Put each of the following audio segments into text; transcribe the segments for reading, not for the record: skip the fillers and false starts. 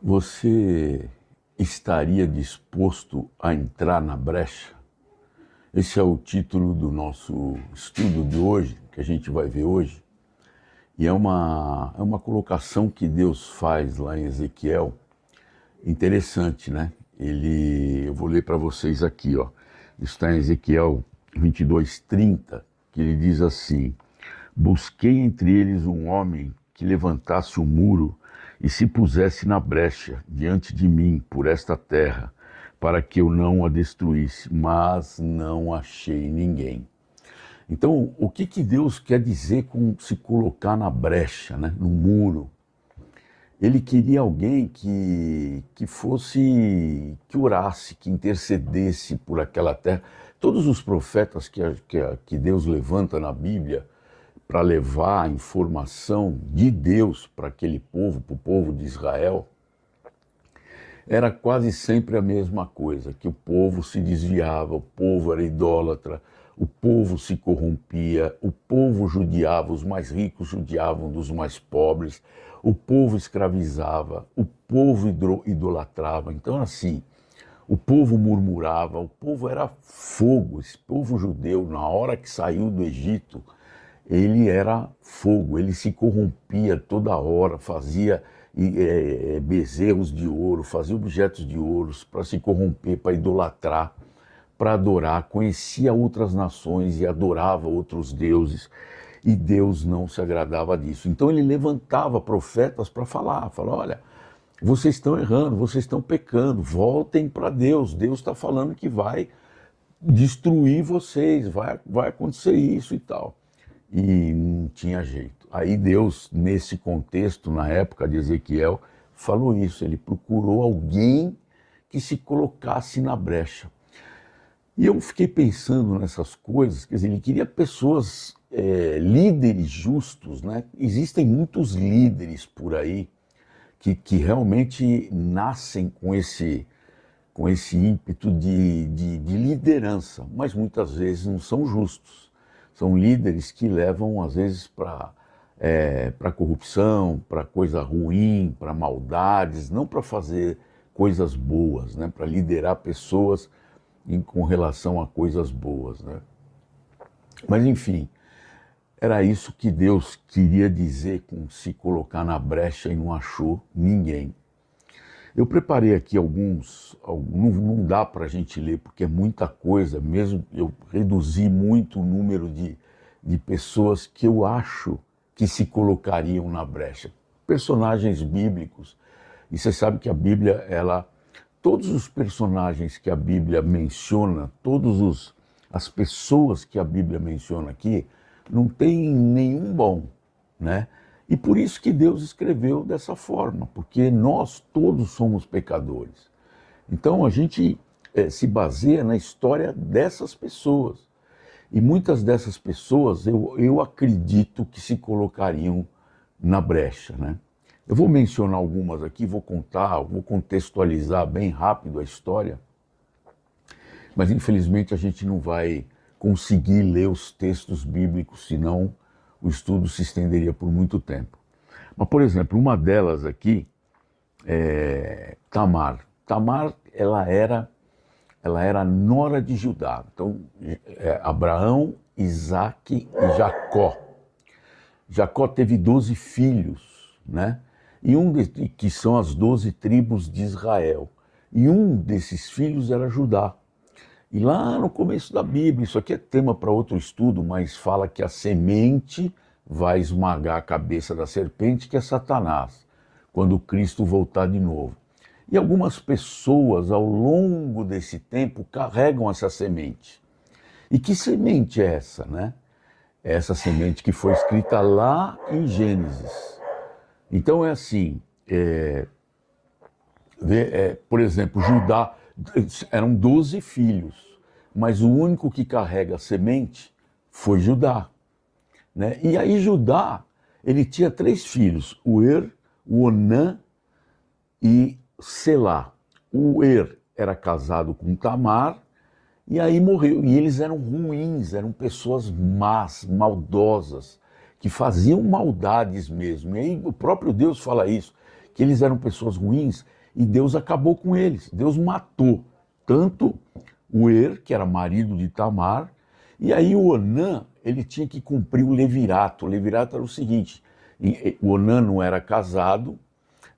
Você estaria disposto a entrar na brecha? Esse é o título do nosso estudo de hoje, que a gente vai ver hoje. E é uma colocação que Deus faz lá em Ezequiel, interessante, né? Eu vou ler para vocês aqui, ó. Está em Ezequiel 22:30, que ele diz assim: Busquei entre eles um homem que levantasse o muro e se pusesse na brecha diante de mim por esta terra, para que eu não a destruísse, mas não achei ninguém. Então, o que Deus quer dizer com se colocar na brecha, né, no muro? Ele queria alguém que orasse, que intercedesse por aquela terra. Todos os profetas que Deus levanta na Bíblia para levar a informação de Deus para aquele povo, para o povo de Israel, era quase sempre a mesma coisa, que o povo se desviava, o povo era idólatra, o povo se corrompia, o povo judiava, os mais ricos judiavam dos mais pobres, o povo escravizava, o povo idolatrava. Então, assim, o povo murmurava, o povo era fogo. Esse povo judeu, na hora que saiu do Egito, ele era fogo, ele se corrompia toda hora, fazia bezerros de ouro, fazia objetos de ouro para se corromper, para idolatrar, para adorar, conhecia outras nações e adorava outros deuses, e Deus não se agradava disso. Então ele levantava profetas para falar, olha, vocês estão errando, vocês estão pecando, voltem para Deus, Deus está falando que vai destruir vocês, vai acontecer isso e tal. E não tinha jeito. Aí Deus, nesse contexto, na época de Ezequiel, falou isso, ele procurou alguém que se colocasse na brecha. E eu fiquei pensando nessas coisas, quer dizer, ele queria pessoas, líderes justos, né? Existem muitos líderes por aí que realmente nascem com esse ímpeto de liderança, mas muitas vezes não são justos. São líderes que levam, às vezes, para corrupção, para coisa ruim, para maldades, não para fazer coisas boas, né? Para liderar pessoas com relação a coisas boas, né? Mas, enfim, era isso que Deus queria dizer com se colocar na brecha e não achou ninguém. Eu preparei aqui não dá para a gente ler porque é muita coisa, mesmo eu reduzi muito o número de pessoas que eu acho que se colocariam na brecha. Personagens bíblicos, e você sabe que a Bíblia, todos os personagens que a Bíblia menciona, as pessoas que a Bíblia menciona aqui, não tem nenhum bom, né? E por isso que Deus escreveu dessa forma, porque nós todos somos pecadores. Então a gente se baseia na história dessas pessoas. E muitas dessas pessoas eu acredito que se colocariam na brecha, né? Eu vou mencionar algumas aqui, vou contextualizar bem rápido a história, mas infelizmente a gente não vai conseguir ler os textos bíblicos, senão o estudo se estenderia por muito tempo. Mas, por exemplo, uma delas aqui é Tamar. Tamar, ela era nora de Judá. Então, Abraão, Isaque e Jacó. Jacó teve 12 filhos, né? Que são as 12 tribos de Israel. E um desses filhos era Judá. E lá no começo da Bíblia, isso aqui é tema para outro estudo, mas fala que a semente vai esmagar a cabeça da serpente, que é Satanás, quando Cristo voltar de novo. E algumas pessoas, ao longo desse tempo, carregam essa semente. E que semente é essa, né? É essa semente que foi escrita lá em Gênesis. Então é assim, por exemplo, Judá, eram 12 filhos, mas o único que carrega a semente foi Judá, né? E aí Judá, ele tinha 3 filhos, o Er, o Onã e Selá. O Er era casado com Tamar e aí morreu. E eles eram ruins, eram pessoas más, maldosas, que faziam maldades mesmo. E aí o próprio Deus fala isso, que eles eram pessoas ruins e Deus acabou com eles. Deus matou tanto o que era marido de Tamar, e aí o Onã, ele tinha que cumprir o levirato. O levirato era o seguinte, o Onã não era casado,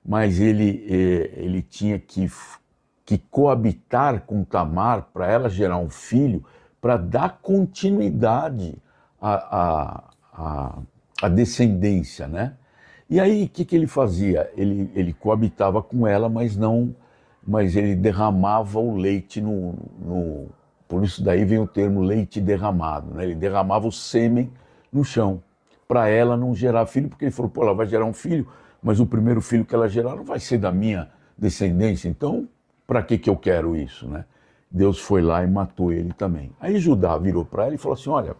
mas ele tinha que coabitar com Tamar para ela gerar um filho, para dar continuidade à descendência, né? E aí, o que ele fazia? Ele coabitava com ela, mas ele derramava o leite por isso daí vem o termo leite derramado, né? Ele derramava o sêmen no chão, para ela não gerar filho, porque ele falou, pô, ela vai gerar um filho, mas o primeiro filho que ela gerar não vai ser da minha descendência, então para que eu quero isso, né? Deus foi lá e matou ele também. Aí Judá virou para ela e falou assim, olha,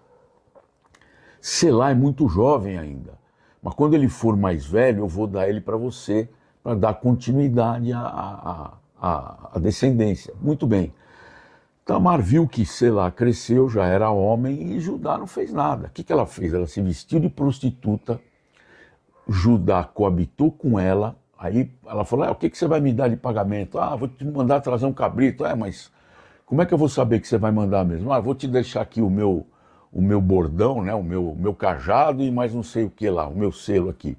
Selá é muito jovem ainda, mas quando ele for mais velho, eu vou dar ele para você, para dar continuidade à descendência. Muito bem. Tamar viu que Selá cresceu, já era homem, e Judá não fez nada. O que ela fez? Ela se vestiu de prostituta, Judá coabitou com ela, aí ela falou, o que você vai me dar de pagamento? Vou te mandar trazer um cabrito. Mas como é que eu vou saber que você vai mandar mesmo? Vou te deixar aqui o meu bordão, né, o meu cajado e mais não sei o que lá, o meu selo aqui.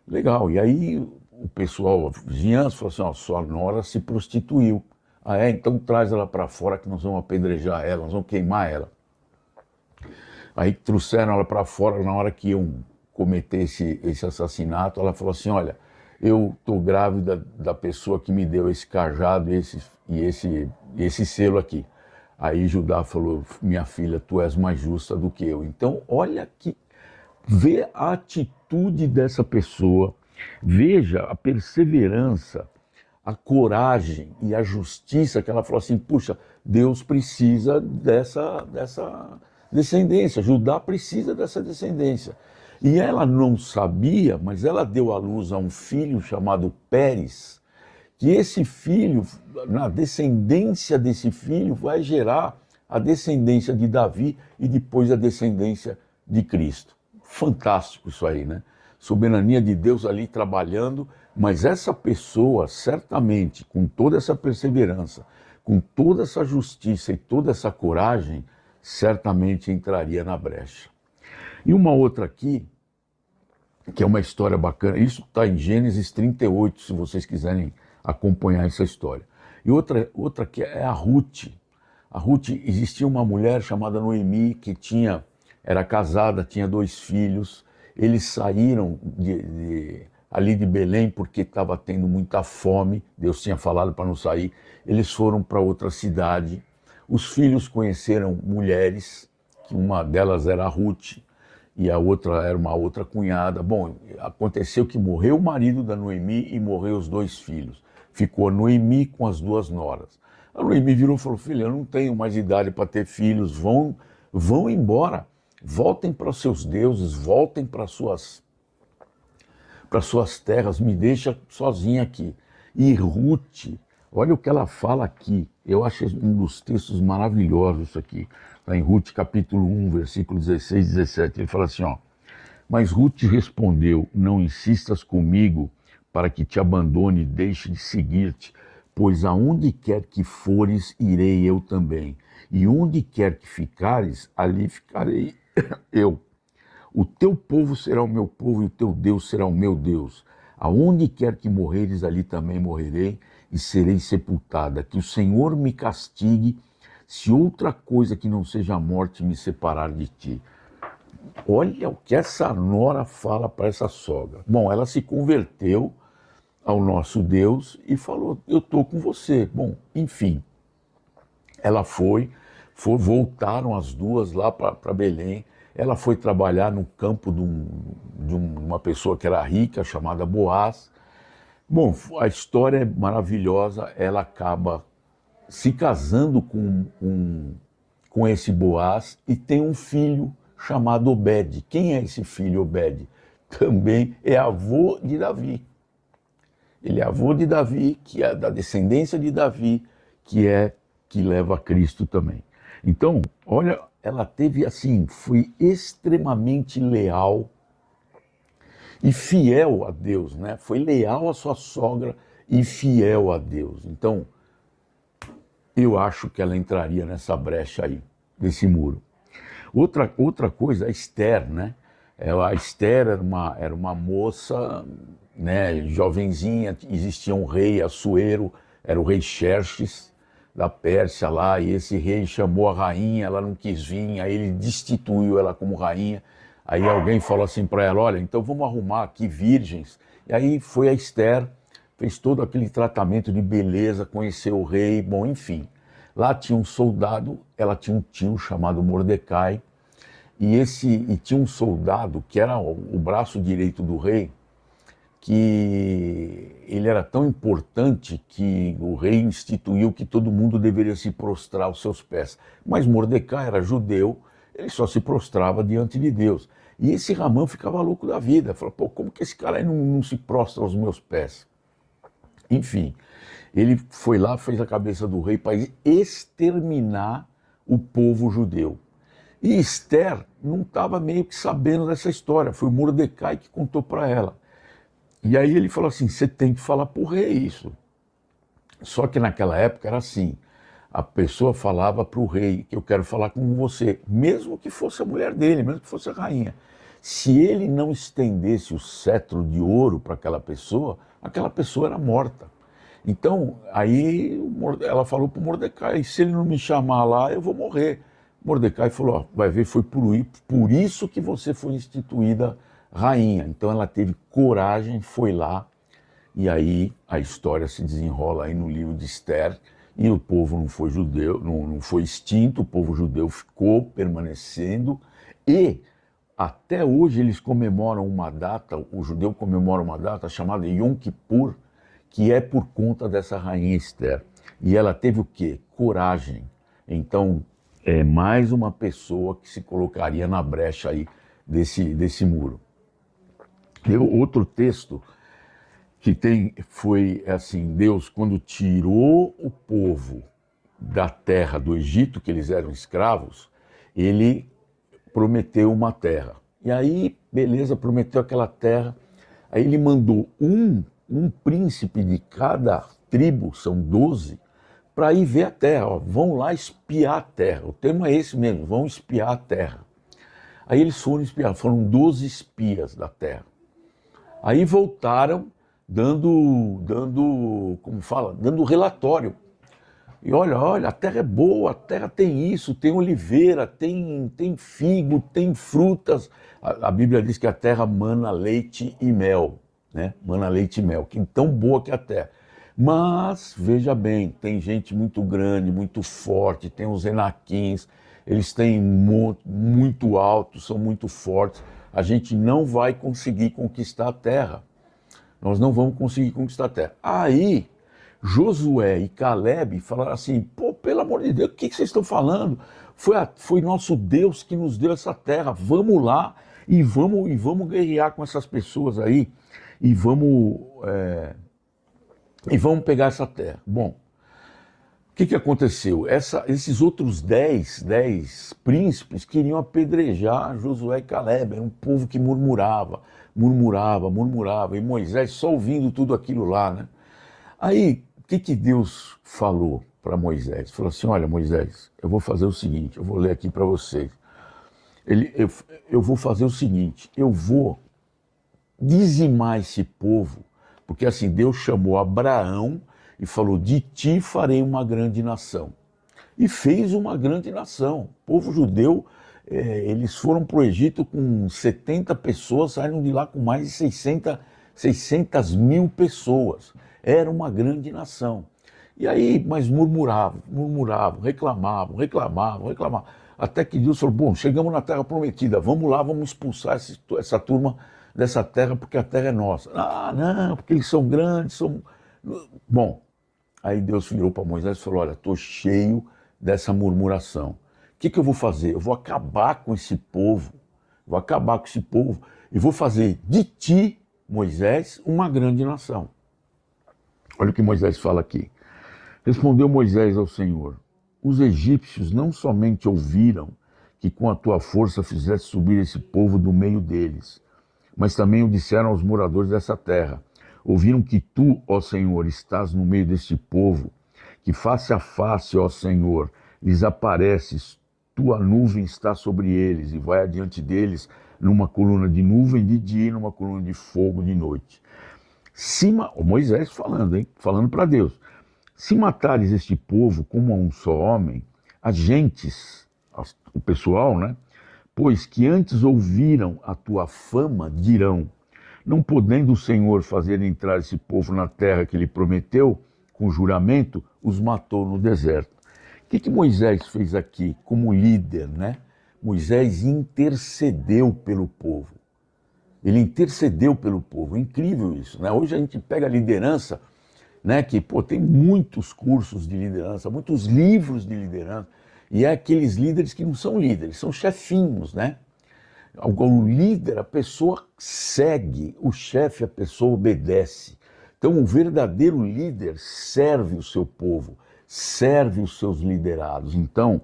Legal, e aí o pessoal, a vizinhança, falou assim, sua nora se prostituiu. Então traz ela para fora que nós vamos apedrejar ela, nós vamos queimar ela. Aí trouxeram ela para fora, na hora que iam cometer esse assassinato, ela falou assim, olha, eu estou grávida da pessoa que me deu esse cajado e esse selo aqui. Aí Judá falou, minha filha, tu és mais justa do que eu. Então, olha que, vê a atitude dessa pessoa, veja a perseverança, a coragem e a justiça que ela falou assim, puxa, Deus precisa dessa descendência, Judá precisa dessa descendência. E ela não sabia, mas ela deu à luz a um filho chamado Pérez, que esse filho, na descendência desse filho, vai gerar a descendência de Davi e depois a descendência de Cristo. Fantástico isso aí, né? Soberania de Deus ali trabalhando, mas essa pessoa, certamente, com toda essa perseverança, com toda essa justiça e toda essa coragem, certamente entraria na brecha. E uma outra aqui, que é uma história bacana, isso está em Gênesis 38, se vocês quiserem acompanhar essa história. E outra que é a Ruth. A Ruth, existia uma mulher chamada Noemi, que era casada, tinha 2 filhos, eles saíram ali de Belém porque estava tendo muita fome, Deus tinha falado para não sair, eles foram para outra cidade, os filhos conheceram mulheres, que uma delas era a Ruth, e a outra era uma outra cunhada. Bom, aconteceu que morreu o marido da Noemi e morreu os 2 filhos. Ficou a Noemi com as 2 noras. A Noemi virou e falou, filha, eu não tenho mais idade para ter filhos, vão embora, voltem para os seus deuses, voltem para suas terras, me deixa sozinha aqui. E Ruth, olha o que ela fala aqui, eu acho um dos textos maravilhosos isso aqui, está em Ruth capítulo 1, versículo 16 e 17, ele fala assim, mas Ruth respondeu, não insistas comigo para que te abandone e deixe de seguir-te, pois aonde quer que fores, irei eu também, e onde quer que ficares, ali ficarei eu. O teu povo será o meu povo e o teu Deus será o meu Deus. Aonde quer que morreres, ali também morrerei e serei sepultada. Que o Senhor me castigue se outra coisa que não seja a morte me separar de ti. Olha o que essa nora fala para essa sogra. Bom, ela se converteu ao nosso Deus e falou, eu estou com você. Bom, enfim, ela voltaram as 2 lá para Belém. Ela foi trabalhar no campo de uma pessoa que era rica, chamada Boaz. Bom, a história é maravilhosa, ela acaba se casando com esse Boaz e tem um filho chamado Obed. Quem é esse filho Obed? Também é avô de Davi. Ele é avô de Davi, que é da descendência de Davi, que leva a Cristo também. Então, olha, ela teve assim, foi extremamente leal e fiel a Deus, né? Foi leal à sua sogra e fiel a Deus. Então, eu acho que ela entraria nessa brecha aí, desse muro. Outra coisa, a Esther, né? A Esther era uma moça, né, jovenzinha, existia um rei, Assuero, era o rei Xerxes da Pérsia lá, e esse rei chamou a rainha, ela não quis vir, aí ele destituiu ela como rainha. Aí alguém falou assim para ela, olha, então vamos arrumar aqui virgens. E aí foi a Esther, fez todo aquele tratamento de beleza, conheceu o rei, bom, enfim. Lá tinha um soldado, ela tinha um tio chamado Mordecai, e tinha um soldado que era o braço direito do rei, que ele era tão importante que o rei instituiu que todo mundo deveria se prostrar aos seus pés. Mas Mordecai era judeu, ele só se prostrava diante de Deus. E esse Ramã ficava louco da vida, falou, pô, como que esse cara aí não se prostra aos meus pés? Enfim, ele foi lá, fez a cabeça do rei para exterminar o povo judeu. E Esther não estava meio que sabendo dessa história, foi o Mordecai que contou para ela. E aí ele falou assim, você tem que falar para o rei isso. Só que naquela época era assim, a pessoa falava para o rei que eu quero falar com você, mesmo que fosse a mulher dele, mesmo que fosse a rainha. Se ele não estendesse o cetro de ouro para aquela pessoa era morta. Então, aí ela falou para o Mordecai, se ele não me chamar lá, eu vou morrer. Mordecai falou, ó, vai ver, foi por isso que você foi instituída rainha. Então ela teve coragem, foi lá, e aí a história se desenrola aí no livro de Esther, e o povo não foi judeu, não foi extinto, o povo judeu ficou permanecendo, e até hoje eles comemoram uma data, o judeu comemora uma data chamada Yom Kippur, que é por conta dessa rainha Esther. E ela teve o quê? Coragem. Então, é mais uma pessoa que se colocaria na brecha aí desse muro. E outro texto que foi assim, Deus quando tirou o povo da terra do Egito, que eles eram escravos, ele prometeu uma terra. E aí, beleza, prometeu aquela terra, aí ele mandou um príncipe de cada tribo, são 12, para ir ver a terra, ó, vão lá espiar a terra, o termo é esse mesmo, vão espiar a terra. Aí eles foram espiar, foram 12 espias da terra. Aí voltaram dando relatório. E olha, a terra é boa, a terra tem isso, tem oliveira, tem figo, tem frutas. A Bíblia diz que a terra mana leite e mel, né? Mana leite e mel, que é tão boa que é a terra. Mas, veja bem, tem gente muito grande, muito forte, tem os enaquins, eles têm muito altos, são muito fortes. A gente não vai conseguir conquistar a terra. Nós não vamos conseguir conquistar a terra. Aí, Josué e Caleb falaram assim, pô, pelo amor de Deus, o que vocês estão falando? Foi nosso Deus que nos deu essa terra, vamos lá e vamos guerrear com essas pessoas aí e vamos pegar essa terra. Bom, o que aconteceu? Esses outros 10 príncipes queriam apedrejar Josué e Caleb, era um povo que murmurava, e Moisés só ouvindo tudo aquilo lá, né? Aí, o que Deus falou para Moisés? Falou assim, olha Moisés, eu vou fazer o seguinte, eu vou ler aqui para vocês. Eu vou fazer o seguinte, eu vou dizimar esse povo, porque assim, Deus chamou Abraão e falou, de ti farei uma grande nação. E fez uma grande nação. O povo judeu, eles foram para o Egito com 70 pessoas, saíram de lá com mais de 600 mil pessoas. Era uma grande nação. E aí, mas murmuravam, reclamavam. Até que Deus falou, bom, chegamos na terra prometida, vamos lá, vamos expulsar essa turma dessa terra, porque a terra é nossa. Ah, não, porque eles são grandes, Bom, aí Deus virou para Moisés e falou, olha, estou cheio dessa murmuração. O que eu vou fazer? Eu vou acabar com esse povo, e vou fazer de ti, Moisés, uma grande nação. Olha o que Moisés fala aqui. Respondeu Moisés ao Senhor, os egípcios não somente ouviram que com a tua força fizeste subir esse povo do meio deles, mas também o disseram aos moradores dessa terra. Ouviram que tu, ó Senhor, estás no meio deste povo, que face a face, ó Senhor, lhes apareces, tua nuvem está sobre eles e vai adiante deles numa coluna de nuvem de dia e numa coluna de fogo de noite. Moisés falando, hein? Falando para Deus. Se matares este povo como a um só homem, as gentes, o pessoal, né? Pois que antes ouviram a tua fama, dirão, não podendo o Senhor fazer entrar esse povo na terra que ele prometeu, com juramento, os matou no deserto. O que Moisés fez aqui como líder, né? Moisés intercedeu pelo povo. Ele intercedeu pelo povo. É incrível isso, né? Hoje a gente pega a liderança, né? Que tem muitos cursos de liderança, muitos livros de liderança, e é aqueles líderes que não são líderes, são chefinhos, né? O líder, a pessoa segue, o chefe, a pessoa obedece. Então, um verdadeiro líder serve o seu povo, serve os seus liderados. Então,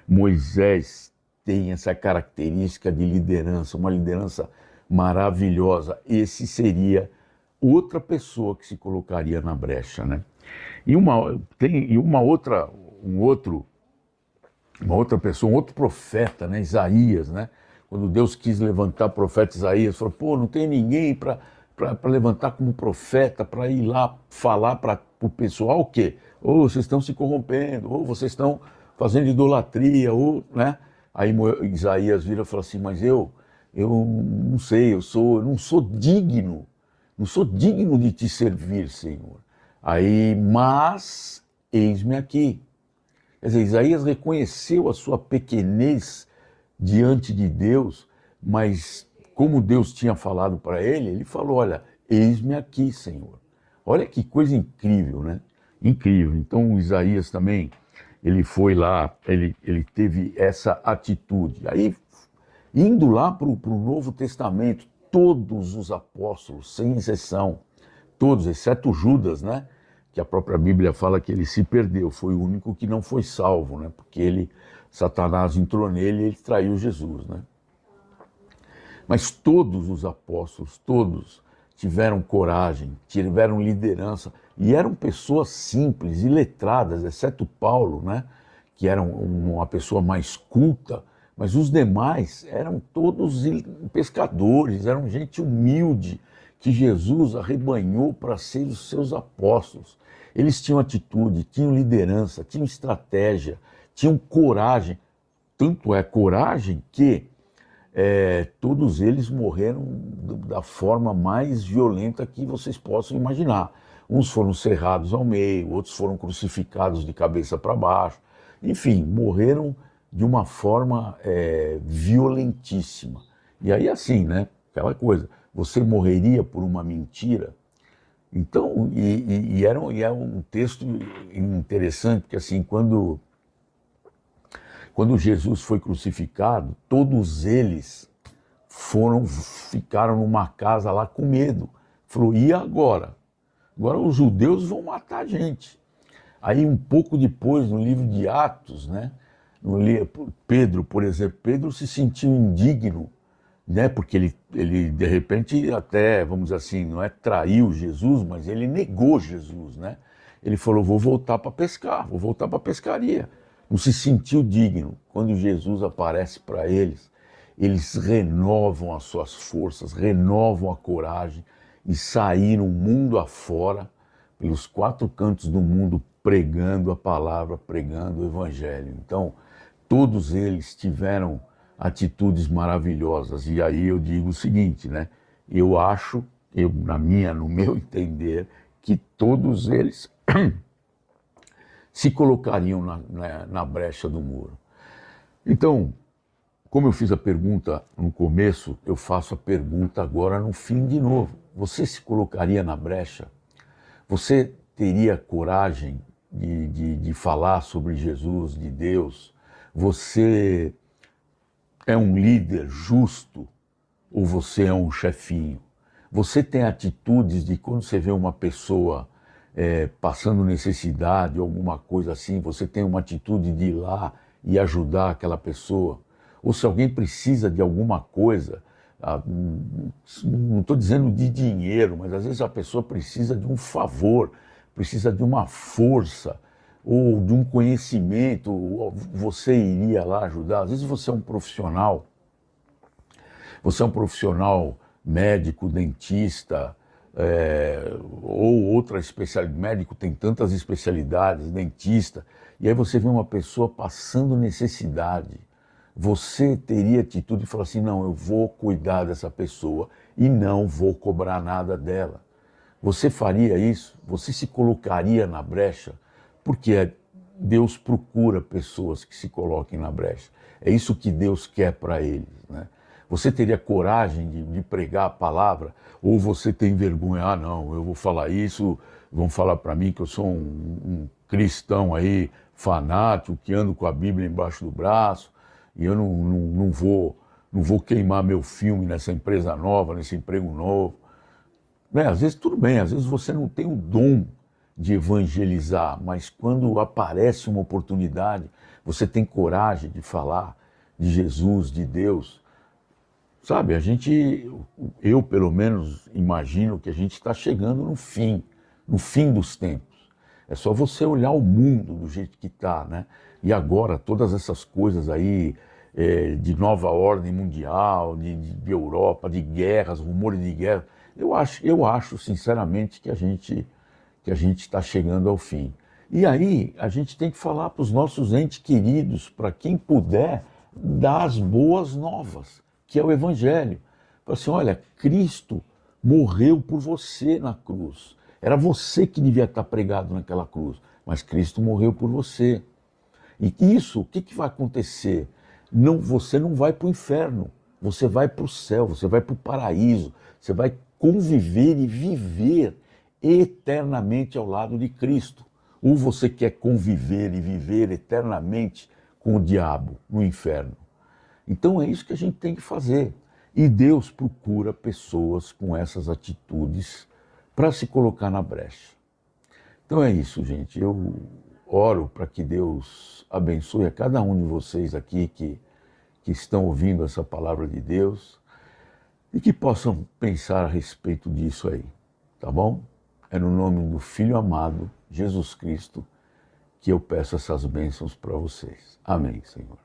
Moisés tem essa característica de liderança, uma liderança maravilhosa. Esse seria outra pessoa que se colocaria na brecha, né? E uma outra pessoa, um outro profeta, né? Isaías, né? Quando Deus quis levantar o profeta Isaías, falou, não tem ninguém para levantar como profeta, para ir lá falar para o pessoal o quê? Ou vocês estão se corrompendo, ou vocês estão fazendo idolatria, ou, né? Aí Isaías vira e fala assim, mas eu não sei, eu não sou digno de te servir, Senhor. Aí, mas, eis-me aqui. Quer dizer, Isaías reconheceu a sua pequenez diante de Deus, mas como Deus tinha falado para ele, ele falou, olha, eis-me aqui, Senhor. Olha que coisa incrível, né? Incrível. Então, Isaías também, ele foi lá, ele teve essa atitude. Aí, indo lá para o Novo Testamento, todos os apóstolos, sem exceção, todos, exceto Judas, né? Que a própria Bíblia fala que ele se perdeu, foi o único que não foi salvo, né? Porque Satanás entrou nele e ele traiu Jesus, né? Mas todos os apóstolos, todos tiveram coragem, tiveram liderança e eram pessoas simples e letradas, exceto Paulo, né? Que era uma pessoa mais culta, mas os demais eram todos pescadores, eram gente humilde que Jesus arrebanhou para ser os seus apóstolos. Eles tinham atitude, tinham liderança, tinham estratégia, tinham coragem. Tanto é coragem que todos eles morreram da forma mais violenta que vocês possam imaginar. Uns foram cerrados ao meio, outros foram crucificados de cabeça para baixo. Enfim, morreram de uma forma violentíssima. E aí assim, né? Aquela coisa, você morreria por uma mentira? Então, é um texto interessante, porque assim, quando Jesus foi crucificado, todos eles ficaram numa casa lá com medo. Falou, e agora? Agora os judeus vão matar a gente. Aí um pouco depois, no livro de Atos, né? Pedro, por exemplo, Pedro se sentiu indigno, né? Porque ele de repente até, vamos dizer assim, não é traiu Jesus, mas ele negou Jesus, né? Ele falou, vou voltar para pescar, vou voltar para a pescaria. Não se sentiu digno. Quando Jesus aparece para eles, eles renovam as suas forças, renovam a coragem e saíram mundo afora, pelos 4 cantos do mundo, pregando a palavra, pregando o evangelho. Então, todos eles tiveram atitudes maravilhosas. E aí eu digo o seguinte, né? Eu acho, no meu entender, que todos eles se colocariam na brecha do muro. Então, como eu fiz a pergunta no começo, eu faço a pergunta agora no fim de novo. Você se colocaria na brecha? Você teria coragem de falar sobre Jesus, de Deus? Você é um líder justo ou você é um chefinho? Você tem atitudes de quando você vê uma pessoa passando necessidade, alguma coisa assim, você tem uma atitude de ir lá e ajudar aquela pessoa? Ou se alguém precisa de alguma coisa, Não estou dizendo de dinheiro, mas às vezes a pessoa precisa de um favor, precisa de uma força, ou de um conhecimento, ou você iria lá ajudar. Às vezes você é um profissional médico, dentista, ou outra especialidade. Médico tem tantas especialidades, dentista, e aí você vê uma pessoa passando necessidade. Você teria atitude de falar assim: não, eu vou cuidar dessa pessoa e não vou cobrar nada dela. Você faria isso? Você se colocaria na brecha? Porque Deus procura pessoas que se coloquem na brecha. É isso que Deus quer para eles, né? Você teria coragem de pregar a palavra? Ou você tem vergonha? Ah, não, eu vou falar isso, vão falar para mim que eu sou um cristão aí, fanático, que ando com a Bíblia embaixo do braço, e eu não vou queimar meu filme nessa empresa nova, nesse emprego novo. Né? Às vezes tudo bem, às vezes você não tem o dom de evangelizar, mas quando aparece uma oportunidade, você tem coragem de falar de Jesus, de Deus. Sabe, eu pelo menos imagino que a gente está chegando no fim dos tempos. É só você olhar o mundo do jeito que está, né? E agora todas essas coisas aí de nova ordem mundial, de Europa, de guerras, rumores de guerra, eu acho sinceramente que a gente está chegando ao fim. E aí a gente tem que falar para os nossos entes queridos, para quem puder, dar as boas novas, que é o Evangelho. Fala assim: olha, Cristo morreu por você na cruz. Era você que devia estar pregado naquela cruz, mas Cristo morreu por você. E isso, o que vai acontecer? Não, você não vai para o inferno, você vai para o céu, você vai para o paraíso, você vai conviver e viver eternamente ao lado de Cristo. Ou você quer conviver e viver eternamente com o diabo no inferno? Então é isso que a gente tem que fazer. E Deus procura pessoas com essas atitudes para se colocar na brecha. Então é isso, gente. Eu oro para que Deus abençoe a cada um de vocês aqui que estão ouvindo essa palavra de Deus e que possam pensar a respeito disso aí, tá bom? É no nome do Filho amado, Jesus Cristo, que eu peço essas bênçãos para vocês. Amém, Senhor.